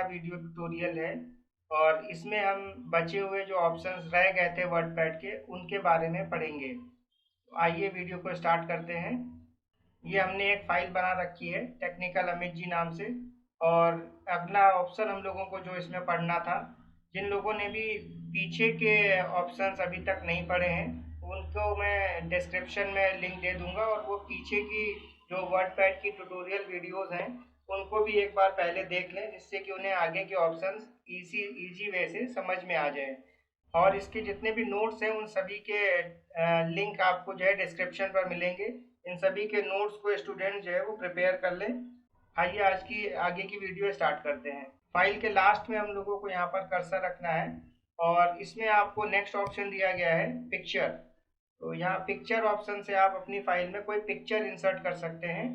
का video tutorial है और इसमें हम बचे हुए जो ऑप्शंस रह गए थे वर्डपैड के उनके बारे में पढ़ेंगे। तो आइए वीडियो को स्टार्ट करते हैं। ये हमने एक फाइल बना रखी है टेक्निकल अमित जी नाम से। और अगला ऑप्शन हम लोगों को जो इसमें पढ़ना था, जिन लोगों ने भी पीछे के ऑप्शंस अभी तक नहीं पढ़े हैं उनको मैं डिस्क्रिप्शन में लिंक दे दूंगा, और वो पीछे की जो वर्डपैड की ट्यूटोरियल वीडियोस हैं उनको भी एक बार पहले देख लें, जिससे कि उन्हें आगे के ऑप्शंस इजी वे से समझ में आ जाए। और इसके जितने भी नोट्स हैं उन सभी के लिंक आपको जो है डिस्क्रिप्शन पर मिलेंगे। इन सभी के नोट्स को स्टूडेंट जो है वो प्रिपेयर कर लें। आइए आज की आगे की वीडियो स्टार्ट करते हैं। फाइल के लास्ट में हम लोगों को यहाँ पर कर्सर रखना है और इसमें आपको नेक्स्ट ऑप्शन दिया गया है पिक्चर। तो यहाँ पिक्चर ऑप्शन से आप अपनी फाइल में कोई पिक्चर इंसर्ट कर सकते हैं।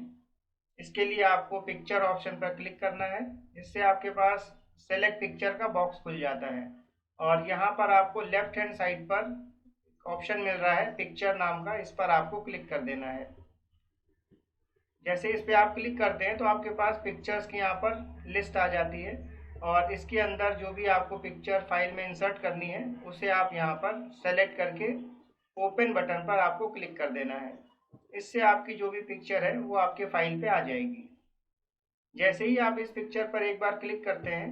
इसके लिए आपको पिक्चर ऑप्शन पर क्लिक करना है, जिससे आपके पास सेलेक्ट पिक्चर का बॉक्स खुल जाता है। और यहाँ पर आपको लेफ्ट हैंड साइड पर ऑप्शन मिल रहा है पिक्चर नाम का, इस पर आपको क्लिक कर देना है। जैसे इस पे आप क्लिक करते हैं तो आपके पास पिक्चर्स की यहाँ पर लिस्ट आ जाती है और इसके अंदर जो भी आपको पिक्चर फाइल में इंसर्ट करनी है उसे आप यहाँ पर सेलेक्ट करके ओपन बटन पर आपको क्लिक कर देना है। इससे आपकी जो भी पिक्चर है वो आपके फाइल पे आ जाएगी। जैसे ही आप इस पिक्चर पर एक बार क्लिक करते हैं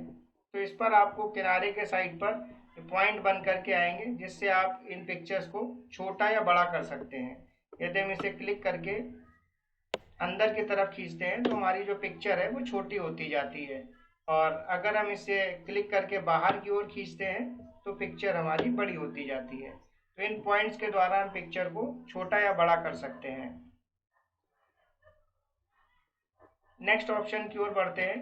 तो इस पर आपको किनारे के साइड पर पॉइंट बन करके आएंगे, जिससे आप इन पिक्चर्स को छोटा या बड़ा कर सकते हैं। यदि हम इसे क्लिक करके अंदर की तरफ खींचते हैं तो हमारी जो पिक्चर है वो छोटी होती जाती है, और अगर हम इसे क्लिक करके बाहर की ओर खींचते हैं तो पिक्चर हमारी बड़ी होती जाती है। तो इन पॉइंट्स के द्वारा हम पिक्चर को छोटा या बड़ा कर सकते हैं। नेक्स्ट ऑप्शन की ओर बढ़ते हैं।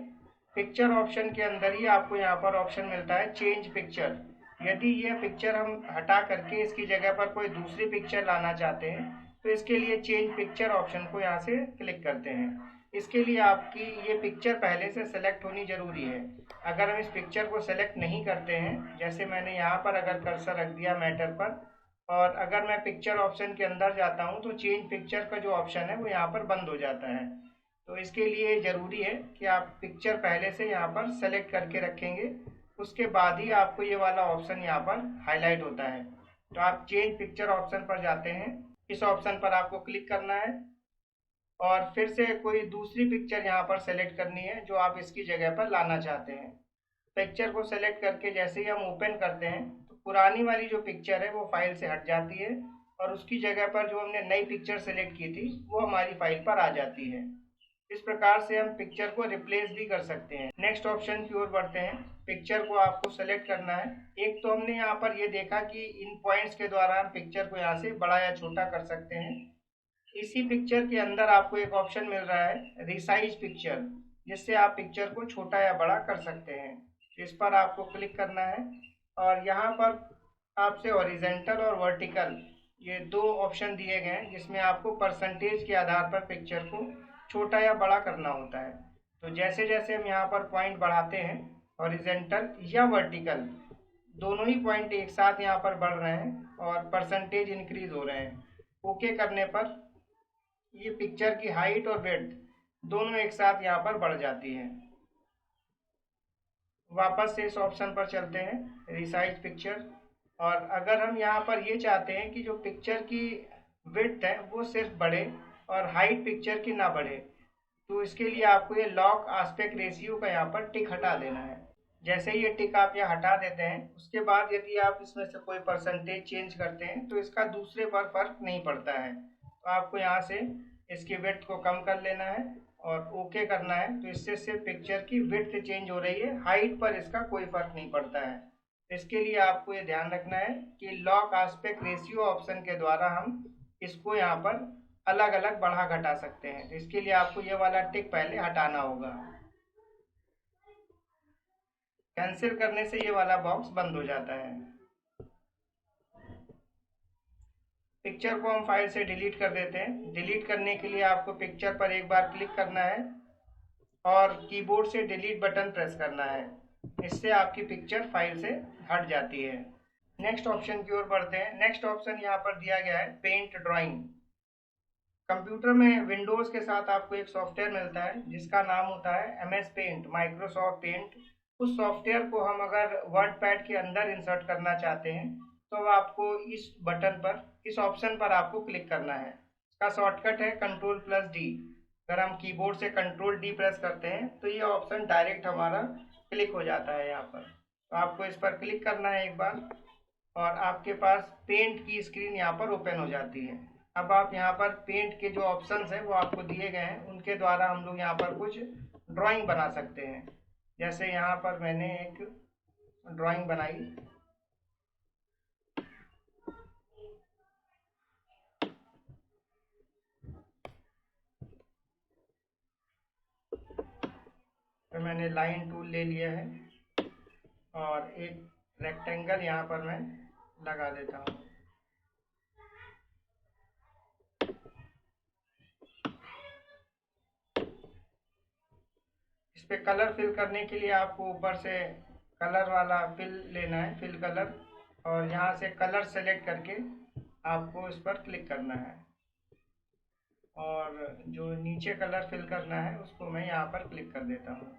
पिक्चर ऑप्शन के अंदर ही आपको यहाँ पर ऑप्शन मिलता है चेंज पिक्चर। यदि यह पिक्चर हम हटा करके इसकी जगह पर कोई दूसरी पिक्चर लाना चाहते हैं तो इसके लिए चेंज पिक्चर ऑप्शन को यहाँ से क्लिक करते हैं। इसके लिए आपकी ये पिक्चर पहले से सेलेक्ट होनी जरूरी है। अगर हम इस पिक्चर को सेलेक्ट नहीं करते हैं, जैसे मैंने यहाँ पर अगर कर्सर रख दिया मैटर पर और अगर मैं पिक्चर ऑप्शन के अंदर जाता हूँ तो चेंज पिक्चर का जो ऑप्शन है वो यहाँ पर बंद हो जाता है। तो इसके लिए ज़रूरी है कि आप पिक्चर पहले से यहाँ पर सेलेक्ट करके रखेंगे, उसके बाद ही आपको ये वाला ऑप्शन यहाँ पर हाईलाइट होता है। तो आप चेंज पिक्चर ऑप्शन पर जाते हैं, इस ऑप्शन पर आपको क्लिक करना है और फिर से कोई दूसरी पिक्चर यहाँ पर सेलेक्ट करनी है जो आप इसकी जगह पर लाना चाहते हैं। पिक्चर को सेलेक्ट करके जैसे ही हम ओपन करते हैं तो पुरानी वाली जो पिक्चर है वो फाइल से हट जाती है और उसकी जगह पर जो हमने नई पिक्चर सेलेक्ट की थी वो हमारी फाइल पर आ जाती है। इस प्रकार से हम पिक्चर को रिप्लेस भी कर सकते हैं। नेक्स्ट ऑप्शन की ओर बढ़ते हैं। पिक्चर को आपको सेलेक्ट करना है। एक तो हमने यहाँ पर ये देखा कि इन पॉइंट्स के द्वारा हम पिक्चर को यहाँ से बड़ा या छोटा कर सकते हैं। इसी पिक्चर के अंदर आपको एक ऑप्शन मिल रहा है रिसाइज पिक्चर, जिससे आप पिक्चर को छोटा या बड़ा कर सकते हैं। इस पर आपको क्लिक करना है और यहाँ पर आपसे हॉरिजेंटल और वर्टिकल ये दो ऑप्शन दिए गए हैं, जिसमें आपको परसेंटेज के आधार पर पिक्चर को छोटा या बड़ा करना होता है। तो जैसे जैसे हम यहाँ पर पॉइंट बढ़ाते हैं, हॉरिजेंटल या वर्टिकल दोनों ही पॉइंट एक साथ यहाँ पर बढ़ रहे हैं और परसेंटेज इंक्रीज हो रहे हैं। ओके करने पर ये पिक्चर की हाइट और विड्थ दोनों एक साथ यहाँ पर बढ़ जाती है। वापस से इस ऑप्शन पर चलते हैं रिसाइज पिक्चर, और अगर हम यहाँ पर ये चाहते हैं कि जो पिक्चर की विड्थ है वो सिर्फ बढ़े और हाइट पिक्चर की ना बढ़े, तो इसके लिए आपको ये लॉक आस्पेक्ट रेशियो का यहाँ पर टिक हटा देना है। जैसे ही ये टिक आप यहाँ हटा देते हैं उसके बाद यदि आप इसमें से कोई परसेंटेज चेंज करते हैं तो इसका दूसरे पर फर्क नहीं पड़ता है। तो आपको यहाँ से इसकी विड्थ को कम कर लेना है और ओके करना है। तो इससे सिर्फ पिक्चर की विड्थ चेंज हो रही है, हाइट पर इसका कोई फर्क नहीं पड़ता है। इसके लिए आपको ये ध्यान रखना है कि लॉक आस्पेक्ट रेशियो ऑप्शन के द्वारा हम इसको यहाँ पर अलग अलग बढ़ा घटा सकते हैं। तो इसके लिए आपको ये वाला टिक पहले हटाना होगा। कैंसिल करने से ये वाला बॉक्स बंद हो जाता है। पिक्चर को हम फाइल से डिलीट कर देते हैं। डिलीट करने के लिए आपको पिक्चर पर एक बार क्लिक करना है और कीबोर्ड से डिलीट बटन प्रेस करना है। इससे आपकी पिक्चर फाइल से हट जाती है। नेक्स्ट ऑप्शन की ओर बढ़ते हैं। नेक्स्ट ऑप्शन यहाँ पर दिया गया है पेंट ड्राइंग। कंप्यूटर में विंडोज के साथ आपको एक सॉफ्टवेयर मिलता है जिसका नाम होता है MS पेंट, माइक्रोसॉफ्ट पेंट। उस सॉफ्टवेयर को हम अगर वर्डपैड के अंदर इंसर्ट करना चाहते हैं तो आपको इस बटन पर, इस ऑप्शन पर आपको क्लिक करना है। इसका शॉर्टकट है Ctrl+D। अगर हम कीबोर्ड से Ctrl+D प्रेस करते हैं तो ये ऑप्शन डायरेक्ट हमारा क्लिक हो जाता है यहाँ पर। तो आपको इस पर क्लिक करना है एक बार और आपके पास पेंट की स्क्रीन यहाँ पर ओपन हो जाती है। अब आप यहाँ पर पेंट के जो ऑप्शंस हैं वो आपको दिए गए हैं, उनके द्वारा हम लोग यहाँ पर कुछ ड्राइंग बना सकते हैं। जैसे यहाँ पर मैंने एक ड्राइंग बनाई। तो मैंने लाइन टूल ले लिया है और एक रेक्टेंगल यहाँ पर मैं लगा देता हूँ। इस पे कलर फिल करने के लिए आपको ऊपर से कलर वाला फिल लेना है, फिल कलर, और यहाँ से कलर सेलेक्ट करके आपको इस पर क्लिक करना है और जो नीचे कलर फिल करना है उसको मैं यहाँ पर क्लिक कर देता हूँ।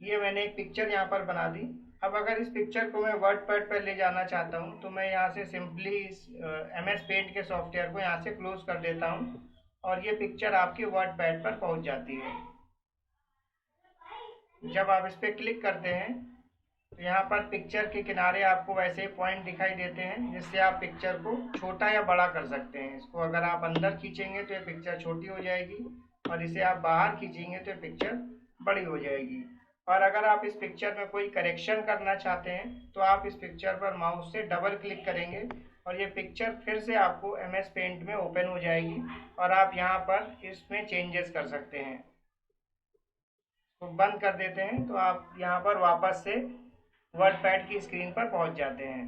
ये मैंने एक पिक्चर यहाँ पर बना दी। अब अगर इस पिक्चर को मैं वर्डपैड पर ले जाना चाहता हूँ तो मैं यहाँ से सिंपली इस MS पेंट के सॉफ्टवेयर को यहाँ से क्लोज कर देता हूँ और ये पिक्चर आपके वर्डपैड पर पहुँच जाती है। जब आप इस पर क्लिक करते हैं तो यहाँ पर पिक्चर के किनारे आपको वैसे पॉइंट दिखाई देते हैं जिससे आप पिक्चर को छोटा या बड़ा कर सकते हैं। इसको अगर आप अंदर खींचेंगे तो ये पिक्चर छोटी हो जाएगी और इसे आप बाहर खींचेंगे तो ये पिक्चर बड़ी हो जाएगी। और अगर आप इस पिक्चर में कोई करेक्शन करना चाहते हैं तो आप इस पिक्चर पर माउस से डबल क्लिक करेंगे और ये पिक्चर फिर से आपको MS पेंट में ओपन हो जाएगी और आप यहाँ पर इसमें चेंजेस कर सकते हैं। तो बंद कर देते हैं तो आप यहाँ पर वापस से वर्डपैड की स्क्रीन पर पहुँच जाते हैं।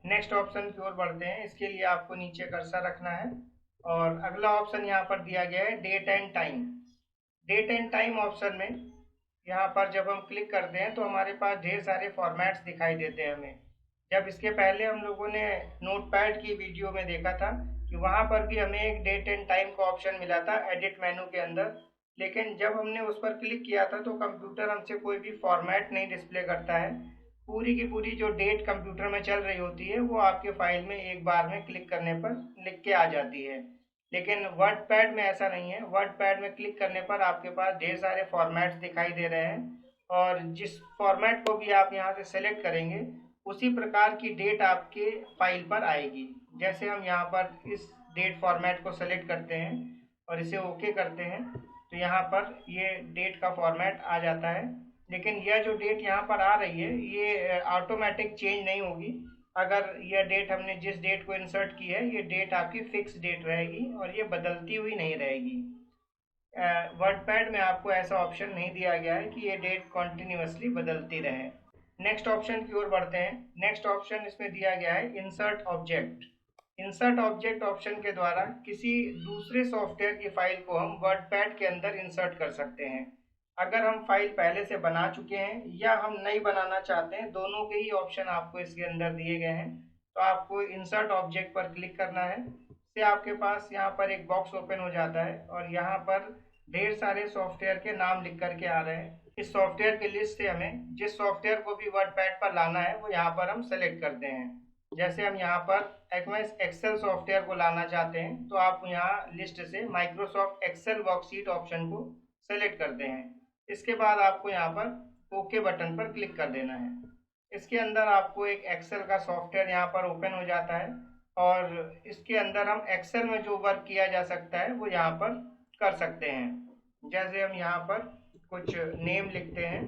नेक्स्ट ऑप्शन की ओर बढ़ते हैं। इसके लिए आपको नीचे कर्सर रखना है और अगला ऑप्शन यहाँ पर दिया गया है date and time. Date and time option में यहाँ पर जब हम क्लिक करते हैं तो हमारे पास ढेर सारे फॉर्मेट्स दिखाई देते हैं हमें। जब इसके पहले हम लोगों ने नोटपैड की वीडियो में देखा था कि वहाँ पर भी हमें एक डेट एंड टाइम का ऑप्शन मिला था एडिट मेनू के अंदर, लेकिन जब हमने उस पर क्लिक किया था तो कंप्यूटर हमसे कोई भी फॉर्मेट नहीं डिस्प्ले करता है। पूरी की पूरी जो डेट कंप्यूटर में चल रही होती है वो आपके फाइल में एक बार में क्लिक करने पर लिख के आ जाती है। लेकिन वर्डपैड में ऐसा नहीं है। वर्डपैड में क्लिक करने पर आपके पास ढेर सारे फॉर्मेट्स दिखाई दे रहे हैं और जिस फॉर्मेट को भी आप यहाँ से सेलेक्ट करेंगे उसी प्रकार की डेट आपके फाइल पर आएगी। जैसे हम यहाँ पर इस डेट फॉर्मेट को सेलेक्ट करते हैं और इसे ओके करते हैं तो यहाँ पर ये डेट का फॉर्मेट आ जाता है। लेकिन यह जो डेट यहाँ पर आ रही है ये ऑटोमेटिक चेंज नहीं होगी। अगर यह डेट हमने जिस डेट को इंसर्ट की है ये डेट आपकी फिक्स डेट रहेगी और ये बदलती हुई नहीं रहेगी। वर्डपैड में आपको ऐसा ऑप्शन नहीं दिया गया है कि ये डेट कॉन्टिन्यूसली बदलती रहे। नेक्स्ट ऑप्शन की ओर बढ़ते हैं। नेक्स्ट ऑप्शन इसमें दिया गया है insert object. Insert object option के द्वारा किसी दूसरे सॉफ्टवेयर की फाइल को हम वर्डपैड के अंदर इंसर्ट कर सकते हैं। अगर हम फाइल पहले से बना चुके हैं या हम नई बनाना चाहते हैं, दोनों के ही ऑप्शन आपको इसके अंदर दिए गए हैं। तो आपको इंसर्ट ऑब्जेक्ट पर क्लिक करना है। इससे आपके पास यहाँ पर एक बॉक्स ओपन हो जाता है और यहाँ पर ढेर सारे सॉफ्टवेयर के नाम लिख करके आ रहे हैं। इस सॉफ्टवेयर की लिस्ट से हमें जिस सॉफ्टवेयर को भी वर्डपैड पर लाना है वो यहाँ पर हम सेलेक्ट करते हैं। जैसे हम यहाँ पर MS एक्सेल सॉफ्टवेयर को लाना चाहते हैं तो आप यहाँ लिस्ट से माइक्रोसॉफ्ट एक्सेल वर्कशीट ऑप्शन को सेलेक्ट करते हैं। इसके बाद आपको यहाँ पर ओके बटन पर क्लिक कर देना है। इसके अंदर आपको एक एक्सेल का सॉफ्टवेयर यहाँ पर ओपन हो जाता है और इसके अंदर हम एक्सेल में जो वर्क किया जा सकता है वो यहाँ पर कर सकते हैं। जैसे हम यहाँ पर कुछ नेम लिखते हैं,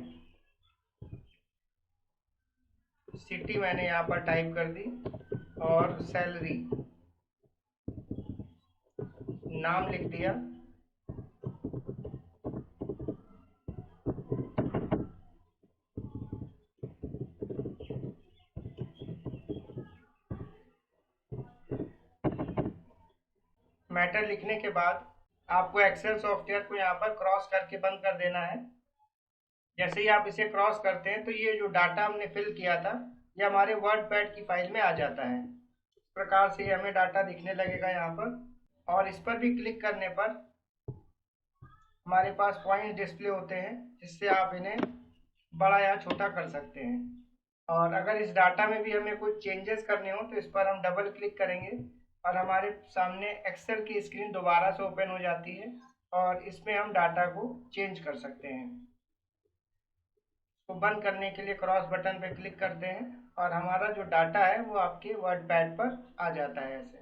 सिटी मैंने यहाँ पर टाइप कर दी और सैलरी नाम लिख दिया। मैटर लिखने के बाद आपको एक्सेल सॉफ्टवेयर को यहाँ पर क्रॉस करके बंद कर देना है। जैसे ही आप इसे क्रॉस करते हैं तो ये जो डाटा हमने फिल किया था ये हमारे वर्डपैड की फाइल में आ जाता है। इस प्रकार से हमें डाटा दिखने लगेगा यहाँ पर और इस पर भी क्लिक करने पर हमारे पास पॉइंट डिस्प्ले होते हैं जिससे आप इन्हें बड़ा या छोटा कर सकते हैं। और अगर इस डाटा में भी हमें कुछ चेंजेस करने हो तो इस पर हम डबल क्लिक करेंगे और हमारे सामने एक्सेल की स्क्रीन दोबारा से ओपन हो जाती है और इसमें हम डाटा को चेंज कर सकते हैं। तो बंद करने के लिए क्रॉस बटन पे क्लिक करते हैं और हमारा जो डाटा है वो आपके वर्ड पैड पर आ जाता है ऐसे।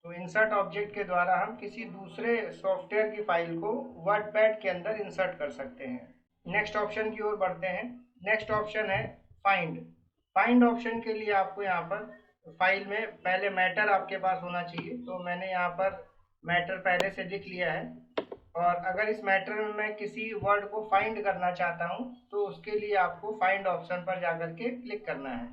तो इंसर्ट ऑब्जेक्ट के द्वारा हम किसी दूसरे सॉफ्टवेयर की फाइल को वर्ड पैड के अंदर इंसर्ट कर सकते हैं। नेक्स्ट ऑप्शन की ओर बढ़ते हैं। नेक्स्ट ऑप्शन है फाइंड। फाइंड ऑप्शन के लिए आपको यहाँ पर फाइल में पहले मैटर आपके पास होना चाहिए, तो मैंने यहाँ पर मैटर पहले से लिख लिया है। और अगर इस मैटर में मैं किसी वर्ड को फाइंड करना चाहता हूँ तो उसके लिए आपको फाइंड ऑप्शन पर जाकर के क्लिक करना है।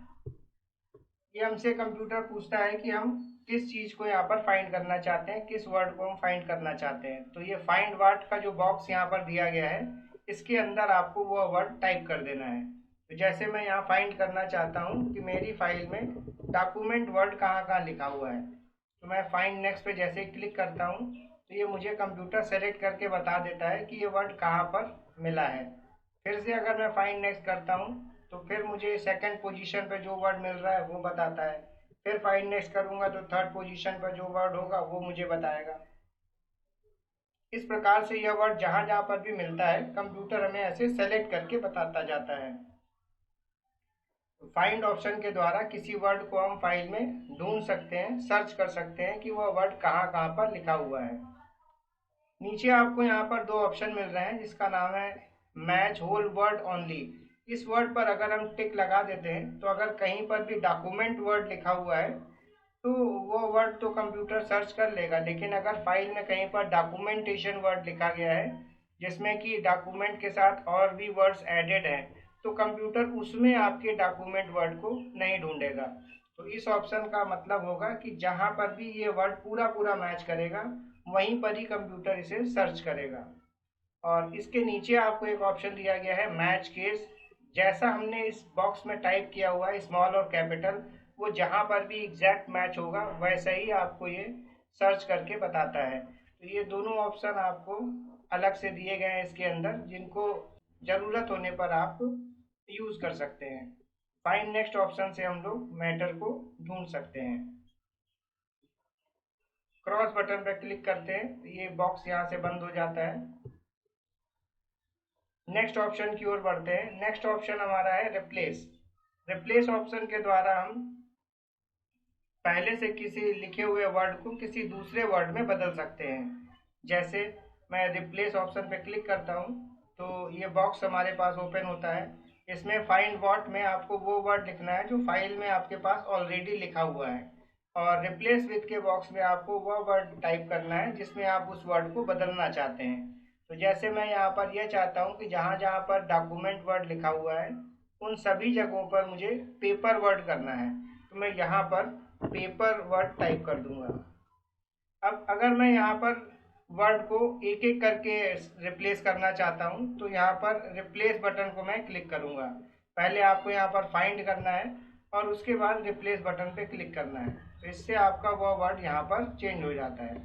ये हमसे कंप्यूटर पूछता है कि हम किस चीज़ को यहाँ पर फाइंड करना चाहते हैं, किस वर्ड को हम फाइंड करना चाहते हैं। तो ये फाइंड वर्ड का जो बॉक्स यहाँ पर दिया गया है इसके अंदर आपको वो वर्ड टाइप कर देना है। तो जैसे मैं यहाँ फाइंड करना चाहता हूँ कि मेरी फाइल में डॉक्यूमेंट वर्ड कहाँ कहाँ लिखा हुआ है, तो मैं फाइंड नेक्स्ट पे जैसे ही क्लिक करता हूँ तो ये मुझे कंप्यूटर सेलेक्ट करके बता देता है कि ये वर्ड कहाँ पर मिला है। फिर से अगर मैं फाइंड नेक्स्ट करता हूँ तो फिर मुझे सेकंड पोजीशन पे जो वर्ड मिल रहा है वो बताता है। फिर फाइंड नेक्स्ट करूंगा तो थर्ड पोजीशन पर जो वर्ड होगा वो मुझे बताएगा। इस प्रकार से यह वर्ड जहां जहां पर भी मिलता है कंप्यूटर हमें ऐसे सेलेक्ट करके बताता जाता है। फाइंड ऑप्शन के द्वारा किसी वर्ड को हम फाइल में ढूंढ सकते हैं, सर्च कर सकते हैं कि वह वर्ड कहाँ कहाँ पर लिखा हुआ है। नीचे आपको यहाँ पर दो ऑप्शन मिल रहे हैं जिसका नाम है मैच होल वर्ड ओनली। इस वर्ड पर अगर हम टिक लगा देते हैं तो अगर कहीं पर भी डॉक्यूमेंट वर्ड लिखा हुआ है तो वो वर्ड तो कंप्यूटर सर्च कर लेगा, लेकिन अगर फाइल में कहीं पर डॉक्यूमेंटेशन वर्ड लिखा गया है जिसमें कि डॉक्यूमेंट के साथ और भी वर्ड्स एडेड हैं तो कंप्यूटर उसमें आपके डॉक्यूमेंट वर्ड को नहीं ढूंढेगा। तो इस ऑप्शन का मतलब होगा कि जहां पर भी ये वर्ड पूरा पूरा मैच करेगा वहीं पर ही कंप्यूटर इसे सर्च करेगा। और इसके नीचे आपको एक ऑप्शन दिया गया है मैच केस। जैसा हमने इस बॉक्स में टाइप किया हुआ है स्मॉल और कैपिटल, वो जहां पर भी एग्जैक्ट मैच होगा वैसा ही आपको ये सर्च करके बताता है। तो ये दोनों ऑप्शन आपको अलग से दिए गए हैं इसके अंदर, जिनको ज़रूरत होने पर आप यूज़ कर सकते हैं। फाइंड नेक्स्ट ऑप्शन से हम लोग मैटर को ढूंढ सकते हैं। क्रॉस बटन पर क्लिक करते हैं तो ये बॉक्स यहाँ से बंद हो जाता है। नेक्स्ट ऑप्शन की ओर बढ़ते हैं। नेक्स्ट ऑप्शन हमारा है रिप्लेस। रिप्लेस ऑप्शन के द्वारा हम पहले से किसी लिखे हुए वर्ड को किसी दूसरे वर्ड में बदल सकते हैं। जैसे मैं रिप्लेस ऑप्शन पे क्लिक करता हूँ तो ये बॉक्स हमारे पास ओपन होता है। इसमें फाइंड वर्ड में आपको वो वर्ड लिखना है जो फाइल में आपके पास ऑलरेडी लिखा हुआ है, और रिप्लेस विथ के बॉक्स में आपको वह वर्ड टाइप करना है जिसमें आप उस वर्ड को बदलना चाहते हैं। तो जैसे मैं यहाँ पर यह चाहता हूँ कि जहाँ जहाँ पर डॉक्यूमेंट वर्ड लिखा हुआ है उन सभी जगहों पर मुझे पेपर वर्ड करना है, तो मैं यहाँ पर पेपर वर्ड टाइप कर दूंगा। अब अगर मैं यहाँ पर वर्ड को एक एक करके रिप्लेस करना चाहता हूँ तो यहाँ पर रिप्लेस बटन को मैं क्लिक करूँगा। पहले आपको यहाँ पर फाइंड करना है और उसके बाद रिप्लेस बटन पे क्लिक करना है, तो इससे आपका वह वर्ड यहाँ पर चेंज हो जाता है।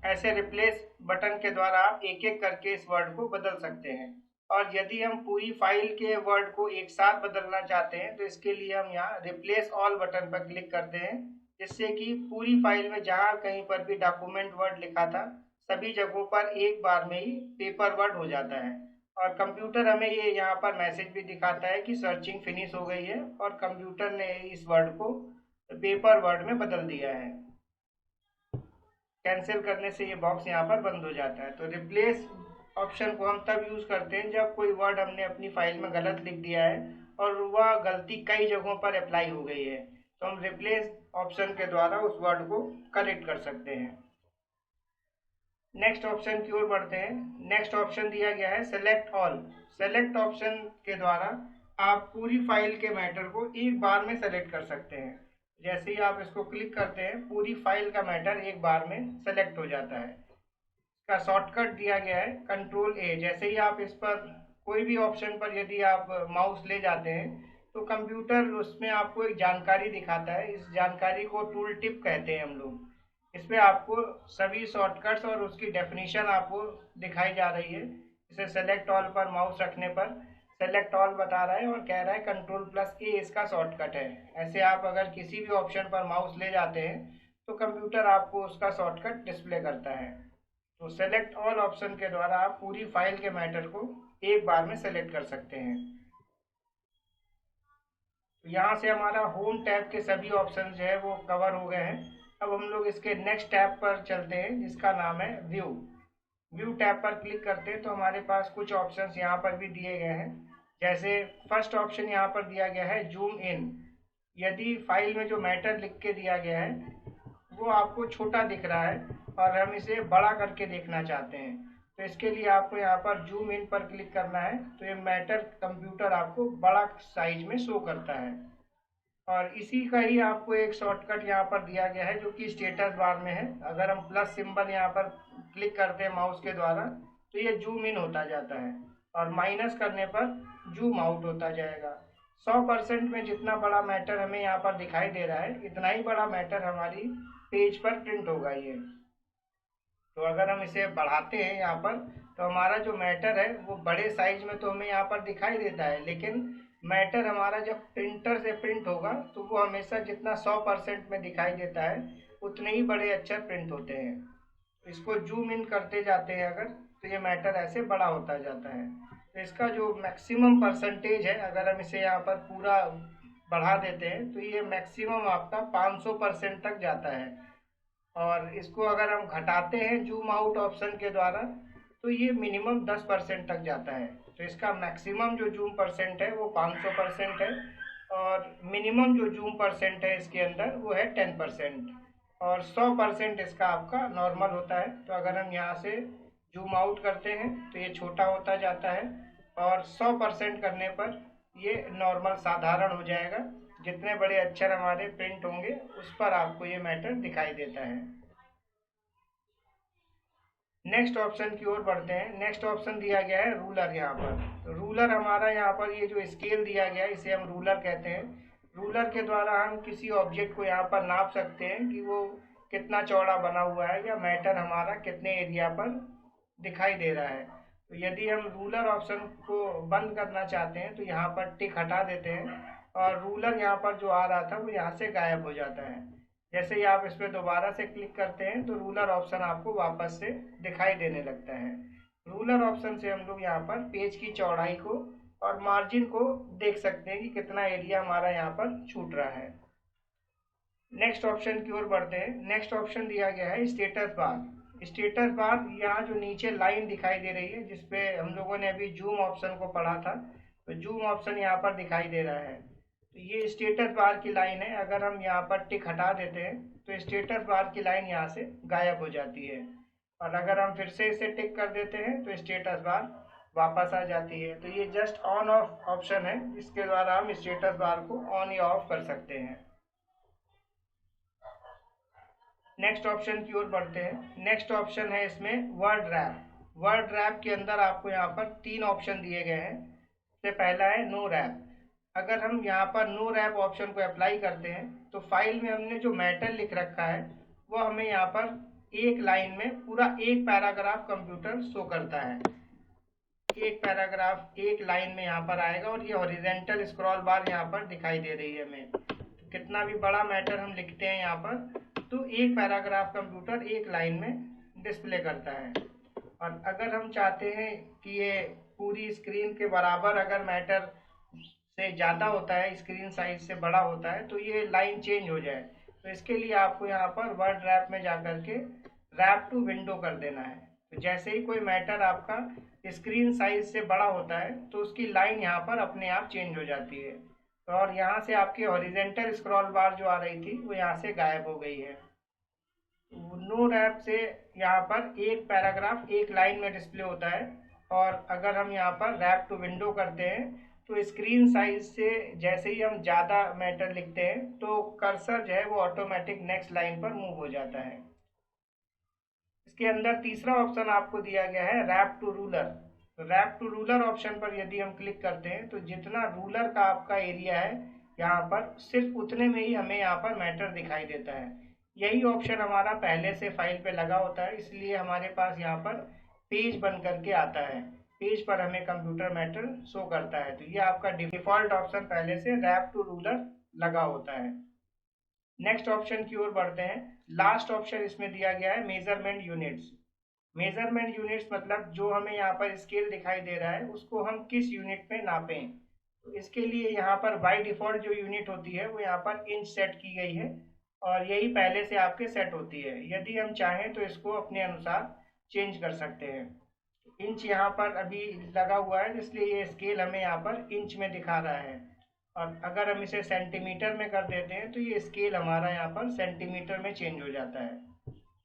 ऐसे रिप्लेस बटन के द्वारा आप एक एक करके इस वर्ड को बदल सकते हैं। और यदि हम पूरी फाइल के वर्ड को एक साथ बदलना चाहते हैं तो इसके लिए हम यहाँ रिप्लेस ऑल बटन पर क्लिक करते हैं, जिससे कि पूरी फाइल में जहाँ कहीं पर भी डॉक्यूमेंट वर्ड लिखा था सभी जगहों पर एक बार में ही पेपर वर्ड हो जाता है। और कंप्यूटर हमें ये यहाँ पर मैसेज भी दिखाता है कि सर्चिंग फिनिश हो गई है और कंप्यूटर ने इस वर्ड को पेपर वर्ड में बदल दिया है। कैंसिल करने से ये बॉक्स यहाँ पर बंद हो जाता है। तो रिप्लेस ऑप्शन को हम तब यूज करते हैं जब कोई वर्ड हमने अपनी फाइल में गलत लिख दिया है और वह गलती कई जगहों पर अप्लाई हो गई है, तो हम रिप्लेस ऑप्शन के द्वारा उस वर्ड को करेक्ट कर सकते हैं। नेक्स्ट ऑप्शन की ओर बढ़ते हैं। नेक्स्ट ऑप्शन दिया गया है सेलेक्ट ऑल। सेलेक्ट ऑप्शन के द्वारा आप पूरी फाइल के मैटर को एक बार में सेलेक्ट कर सकते हैं। जैसे ही आप इसको क्लिक करते हैं पूरी फाइल का मैटर एक बार में सेलेक्ट हो जाता है। इसका शॉर्टकट दिया गया है कंट्रोल ए। जैसे ही आप इस पर कोई भी ऑप्शन पर यदि आप माउस ले जाते हैं तो कंप्यूटर उसमें आपको एक जानकारी दिखाता है। इस जानकारी को टूल टिप कहते हैं हम लोग। इसमें आपको सभी शॉर्टकट्स और उसकी डेफिनेशन आपको दिखाई जा रही है। इसे सेलेक्ट ऑल पर माउस रखने पर सेलेक्ट ऑल बता रहा है और कह रहा है Ctrl+A इसका शॉर्टकट है। ऐसे आप अगर किसी भी ऑप्शन पर माउस ले जाते हैं तो कंप्यूटर आपको उसका शॉर्टकट डिस्प्ले करता है। तो सेलेक्ट ऑल ऑप्शन के द्वारा आप पूरी फाइल के मैटर को एक बार में सेलेक्ट कर सकते हैं। तो यहाँ से हमारा होम टैब के सभी ऑप्शन जो है वो कवर हो गए हैं। अब हम लोग इसके नेक्स्ट टैब पर चलते हैं जिसका नाम है व्यू। व्यू टैब पर क्लिक करते हैं तो हमारे पास कुछ ऑप्शंस यहाँ पर भी दिए गए हैं। जैसे फर्स्ट ऑप्शन यहाँ पर दिया गया है जूम इन। यदि फाइल में जो मैटर लिख के दिया गया है वो आपको छोटा दिख रहा है और हम इसे बड़ा करके देखना चाहते हैं, तो इसके लिए आपको यहाँ पर जूम इन पर क्लिक करना है। तो ये मैटर कंप्यूटर आपको बड़ा साइज में शो करता है। और इसी का ही आपको एक शॉर्टकट यहाँ पर दिया गया है जो कि स्टेटस बार में है। अगर हम प्लस सिंबल यहाँ पर क्लिक करते हैं माउस के द्वारा तो ये जूम इन होता जाता है और माइनस करने पर जूम आउट होता जाएगा। 100% में जितना बड़ा मैटर हमें यहाँ पर दिखाई दे रहा है इतना ही बड़ा मैटर हमारी पेज पर प्रिंट होगा ये। तो अगर हम इसे बढ़ाते हैं यहाँ पर तो हमारा जो मैटर है वो बड़े साइज में तो हमें यहाँ पर दिखाई देता है, लेकिन मैटर हमारा जब प्रिंटर से प्रिंट होगा तो वो हमेशा जितना 100% में दिखाई देता है उतने ही बड़े अक्षर प्रिंट होते हैं। इसको जूम इन करते जाते हैं अगर तो ये मैटर ऐसे बड़ा होता जाता है। तो इसका जो मैक्सिमम परसेंटेज है अगर हम इसे यहाँ पर पूरा बढ़ा देते हैं तो ये मैक्सिमम आपका 500% तक जाता है। और इसको अगर हम घटाते हैं जूम आउट ऑप्शन के द्वारा तो ये मिनिमम 10% तक जाता है। तो इसका मैक्सिमम जो जूम परसेंट है वो 500% है और मिनिमम जो जूम परसेंट है इसके अंदर वो है 10%। और 100% इसका आपका नॉर्मल होता है। तो अगर हम यहाँ से जूम आउट करते हैं तो ये छोटा होता जाता है और 100% करने पर ये नॉर्मल साधारण हो जाएगा। जितने बड़े अक्षर हमारे प्रिंट होंगे उस पर आपको ये मैटर दिखाई देता है। नेक्स्ट ऑप्शन की ओर बढ़ते हैं। नेक्स्ट ऑप्शन दिया गया है रूलर। यहाँ पर तो रूलर हमारा यहाँ पर ये जो स्केल दिया गया है इसे हम रूलर कहते हैं। रूलर के द्वारा हम किसी ऑब्जेक्ट को यहाँ पर नाप सकते हैं कि वो कितना चौड़ा बना हुआ है या मैटर हमारा कितने एरिया पर दिखाई दे रहा है। तो यदि हम रूलर ऑप्शन को बंद करना चाहते हैं तो यहाँ पर टिक हटा देते हैं और रूलर यहाँ पर जो आ रहा था वो यहाँ से गायब हो जाता है। जैसे ही आप इस पर दोबारा से क्लिक करते हैं तो रूलर ऑप्शन आपको वापस से दिखाई देने लगता है। रूलर ऑप्शन से हम लोग यहाँ पर पेज की चौड़ाई को और मार्जिन को देख सकते हैं कि कितना एरिया हमारा यहाँ पर छूट रहा है। नेक्स्ट ऑप्शन की ओर बढ़ते हैं। नेक्स्ट ऑप्शन दिया गया है स्टेटस बार। स्टेटस बार यहाँ जो नीचे लाइन दिखाई दे रही है जिसपे हम लोगों ने अभी जूम ऑप्शन को पढ़ा था, तो जूम ऑप्शन यहाँ पर दिखाई दे रहा है। तो ये स्टेटस बार की लाइन है। अगर हम यहाँ पर टिक हटा देते हैं तो स्टेटस बार की लाइन यहाँ से गायब हो जाती है और अगर हम फिर से इसे टिक कर देते हैं तो स्टेटस बार वापस आ जाती है। तो ये जस्ट ऑन ऑफ ऑप्शन है जिसके द्वारा हम स्टेटस बार को ऑन या ऑफ कर सकते हैं। नेक्स्ट ऑप्शन की ओर बढ़ते हैं। नेक्स्ट ऑप्शन है इसमें वर्ड रैप। वर्ड रैप के अंदर आपको यहाँ पर 3 ऑप्शन दिए गए हैं। सबसे पहला है नो रैप। अगर हम यहाँ पर नो रैप ऑप्शन को अप्लाई करते हैं तो फाइल में हमने जो मैटर लिख रखा है वो हमें यहाँ पर एक लाइन में पूरा एक पैराग्राफ कंप्यूटर शो करता है। एक पैराग्राफ एक लाइन में यहाँ पर आएगा और ये हॉरिजॉन्टल स्क्रॉल बार यहाँ पर दिखाई दे रही है हमें। तो कितना भी बड़ा मैटर हम लिखते हैं यहाँ पर तो एक पैराग्राफ कंप्यूटर एक लाइन में डिस्प्ले करता है। और अगर हम चाहते हैं कि ये पूरी स्क्रीन के बराबर अगर मैटर से ज़्यादा होता है, स्क्रीन साइज से बड़ा होता है, तो ये लाइन चेंज हो जाए, तो इसके लिए आपको यहाँ पर वर्ड रैप में जाकर के रैप टू विंडो कर देना है। तो जैसे ही कोई मैटर आपका स्क्रीन साइज से बड़ा होता है तो उसकी लाइन यहाँ पर अपने आप चेंज हो जाती है और यहाँ से आपकी हॉरिजॉन्टल स्क्रॉल बार जो आ रही थी वो यहाँ से गायब हो गई है। नो रैप से यहाँ पर एक पैराग्राफ एक लाइन में डिस्प्ले होता है और अगर हम यहाँ पर रैप टू विंडो करते हैं तो स्क्रीन साइज से जैसे ही हम ज़्यादा मैटर लिखते हैं तो कर्सर जो है वो ऑटोमेटिक नेक्स्ट लाइन पर मूव हो जाता है। इसके अंदर तीसरा ऑप्शन आपको दिया गया है wrap to ruler. Wrap to ruler option पर यदि हम क्लिक करते हैं तो जितना रूलर का आपका एरिया है यहाँ पर सिर्फ उतने में ही हमें यहाँ पर मैटर दिखाई देता है। यही ऑप्शन हमारा पहले से फाइल पे लगा होता है, इसलिए हमारे पास यहाँ पर पेज बन करके आता है। पेज पर हमें कंप्यूटर मैटर शो करता है। तो ये आपका डिफॉल्ट ऑप्शन पहले से रैप टू रूलर लगा होता है। नेक्स्ट ऑप्शन की ओर बढ़ते हैं। लास्ट ऑप्शन इसमें दिया गया है मेजरमेंट यूनिट्स। मेजरमेंट यूनिट्स मतलब जो हमें यहाँ पर स्केल दिखाई दे रहा है उसको हम किस यूनिट में नापें। तो इसके लिए यहाँ पर बाय डिफॉल्ट जो यूनिट होती है वो यहाँ पर इंच सेट की गई है और यही पहले से आपके सेट होती है। यदि हम चाहें तो इसको अपने अनुसार चेंज कर सकते हैं। इंच यहाँ पर अभी लगा हुआ है इसलिए ये स्केल हमें यहाँ पर इंच में दिखा रहा है और अगर हम इसे सेंटीमीटर में कर देते हैं तो ये स्केल हमारा यहाँ पर सेंटीमीटर में चेंज हो जाता है।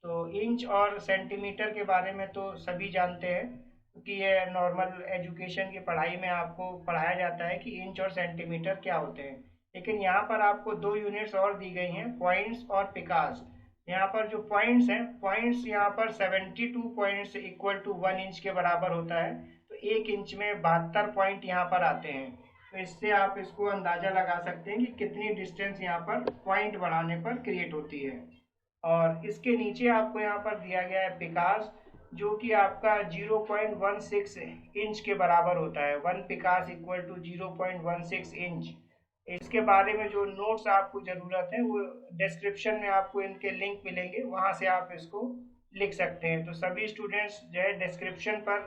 तो इंच और सेंटीमीटर के बारे में तो सभी जानते हैं क्योंकि ये नॉर्मल एजुकेशन की पढ़ाई में आपको पढ़ाया जाता है कि इंच और सेंटीमीटर क्या होते हैं। लेकिन यहाँ पर आपको दो यूनिट्स और दी गई हैं, पॉइंट्स और पिकास। यहाँ पर जो पॉइंट्स हैं, पॉइंट्स यहाँ पर 72 पॉइंट्स इक्वल टू 1 इंच के बराबर होता है। तो 1 इंच में 72 पॉइंट यहाँ पर आते हैं। तो इससे आप इसको अंदाजा लगा सकते हैं कि कितनी डिस्टेंस यहाँ पर पॉइंट बढ़ाने पर क्रिएट होती है। और इसके नीचे आपको यहाँ पर दिया गया है पिकास, जो कि आपका 0.16 इंच के बराबर होता है। 1 पिकास इक्वल टू 0.16 इंच। इसके बारे में जो नोट्स आपको ज़रूरत है वो डिस्क्रिप्शन में आपको इनके लिंक मिलेंगे, वहाँ से आप इसको लिख सकते हैं। तो सभी स्टूडेंट्स जो है डिस्क्रिप्शन पर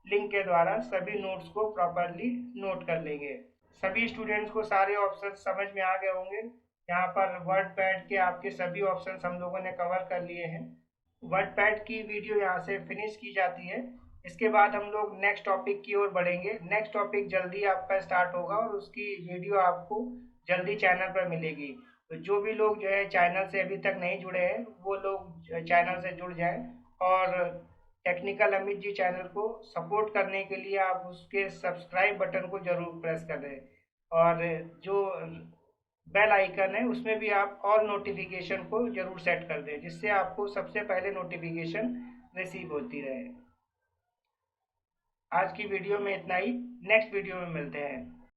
लिंक के द्वारा सभी नोट्स को प्रॉपरली नोट कर लेंगे। सभी स्टूडेंट्स को सारे ऑप्शन समझ में आ गए होंगे। यहाँ पर वर्ड पैड के आपके सभी ऑप्शन हम लोगों ने कवर कर लिए हैं। वर्ड पैड की वीडियो यहाँ से फिनिश की जाती है। इसके बाद हम लोग नेक्स्ट टॉपिक की ओर बढ़ेंगे। नेक्स्ट टॉपिक जल्दी आपका स्टार्ट होगा और उसकी वीडियो आपको जल्दी चैनल पर मिलेगी। तो जो भी लोग जो है चैनल से अभी तक नहीं जुड़े हैं वो लोग चैनल से जुड़ जाएं और टेक्निकल अमित जी चैनल को सपोर्ट करने के लिए आप उसके सब्सक्राइब बटन को जरूर प्रेस कर दें और जो बेल आइकन है उसमें भी आप ऑल नोटिफिकेशन को जरूर सेट कर दें, जिससे आपको सबसे पहले नोटिफिकेशन रिसीव होती रहे। आज की वीडियो में इतना ही। नेक्स्ट वीडियो में मिलते हैं।